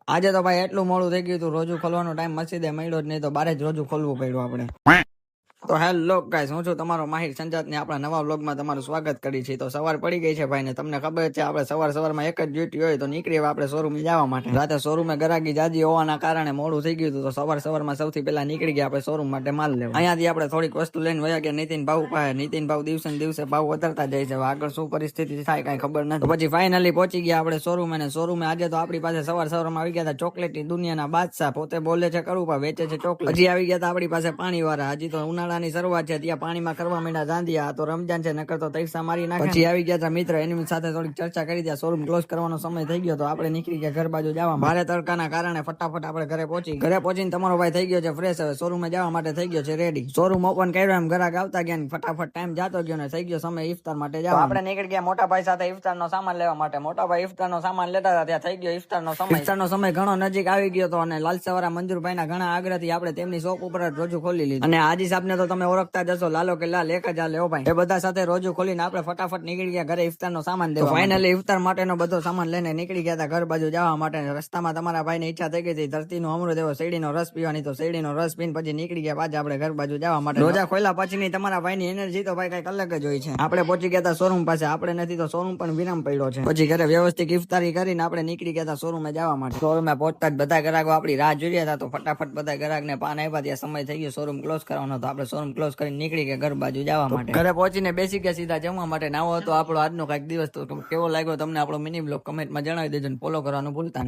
આજે તો ભાઈ એટલું મોડું થઈ ગયું હતું, રોજુ ખોલવાનો ટાઈમ મસ્જિદે મળ્યો જ નહીં, તો બારે જ રોજુ ખોલવું પડ્યું આપણે. તો હેલો ગાઈસ, હું છું તમારો માહિર સંજાત ને આપણા નવા વ્લોગમાં તમારું સ્વાગત કરી છે. તો સવાર પડી ગઈ છે ભાઈ ને તમને ખબર છે આપણે સવારમાં એક જ ડ્યુટી હોય તો નીકળીએ આપણે શોરૂમે જવા માટે. રાતે શોરૂમે ગરાગી જાજી હોવાના કારણે મોડું થઈ ગયું હતું, તો સવારમાં સૌથી પહેલા નીકળી ગયા આપણે શોરૂમ માટે માલ લેવા. અહીંયાથી આપણે થોડીક વસ્તુ લઈને વયા ગયા નીતિન ભાવ પાસે. નીતિન ભાવ દિવસે ને દિવસે ભાવ વધારતા જાય છે, આગળ શું પરિસ્થિતિ થાય કઈ ખબર નથી. પછી ફાઇનલી પહોંચી ગયા આપણે શોરૂમ, અને શોરૂમે આજે તો આપણી પાસે સવારમાં આવી ગયા હતા ચોકલેટની દુનિયાના બાદશાહ. પોતે બોલે છે કરું પણ વેચે છે ચોકલેટ. હજી આવી ગયા હતા આપણી પાસે પાણી વાળા. હજી તો ઉનાળાની શરૂઆત છે, ત્યાં પાણીમાં કરવા માંડ્યા દાંડિયા. તો રમજાન છે, નકર તો તૈસા મારી નાખે. પછી આવી ગયા હતા મિત્ર, એની સાથે થોડીક ચર્ચા કરી. ત્યાં શોરૂમ ક્લોઝ કરવાનો સમય થઈ ગયો, તો આપણે નીકળી ગયા ઘર બાજુ જવા. ભારે તડકાના કારણે ફટાફટ આપણે ઘરે પહોંચીને તમારો ભાઈ થઈ ગયો છે ફ્રેશ, હવે શોરૂમે જવા માટે થઈ ગયો છે રેડી. શોરૂમ ઓપન કર્યો, એમ ગ્રાહક આવતા ગયા ને ફટાફટ ટાઈમ જાતો ગયો ને થઈ ગયો સમય ઇફતાર માટે જવા. આપણે નીકળી ગયા મોટા ભાઈ સાથે ઇફતારનો સામાન લેવા માટે. મોટા ભાઈ ઇફતારનો સામાન લેતા હતા, ત્યાં થઈ ગયો ઇફતારનો સમય ઘણો નજીક આવી ગયો હતો, અને લાલસાવાળા મંજુરભાઈના ઘણા આગ્રહથી આપણે તેમની શોપ ઉપર જ રોજુ ખોલી લીધું. અને હાજી સાહેબને તો તમે ઓળખતા જશો, લાલો કે લાલ એક જ હાલે હો ભાઈ. એ બધા સાથે રોજુ ખોલીને આપણે ફટાફટ નીકળી ગયા ઘરે ઇફતારનો સામાન દેવા. ફાઇનલી ઇફતાર માટેનો બધો સામાન લઈને નીકળી ગયા હતા ઘર બાજુ જવા માટે. રસ્તામાં તમારા ભાઈને ઈચ્છા થઈ ગઈ હતી ધરતીનો અમૃત એવો શેરડીનો રસ પીવાની, તો શેરડીનો રસ પીને પછી નીકળી ગયા પાછા આપણે ઘર બાજુ જવા માટે. રોજા ખોલ્યા પછીની તમારા ભાઈની એનર્જી તો ભાઈ કઈક અલગ જ હોય છે. આપણે પહોંચી ગયા હતા શોરૂમ પાસે, આપણે નથી તો શોરૂમ પણ વિરામ પડ્યો છે. પછી ઘરે વ્યવસ્થિત ઇફતારી કરીને આપણે નીકળી ગયા હતા શોરૂમે જવા માટે. શોરૂમે પહોંચતા જ બધા ગ્રાહકો આપણી રાહ જોઈ રહ્યા હતા, તો ફટાફટ બધા ગ્રાહકને પાન આપ્યા. ત્યાં સમય થઈ ગયો શોરૂમ ક્લોઝ કરવાનો, તો આપણે શોરૂમ ક્લોઝ કરીને નીકળી ગયા ઘર બાજુ જવા માટે. ઘરે પહોંચીને બેસી ગયા સીધા જમવા માટે. નાવો હતો આપણો આજનો કઈક દિવસ. તો કેવો લાગ્યો તમને આપણો મિની બ્લોગ કમેન્ટમાં જણાવી દેજો, ફોલો કરવાનું ભૂલતા નહીં.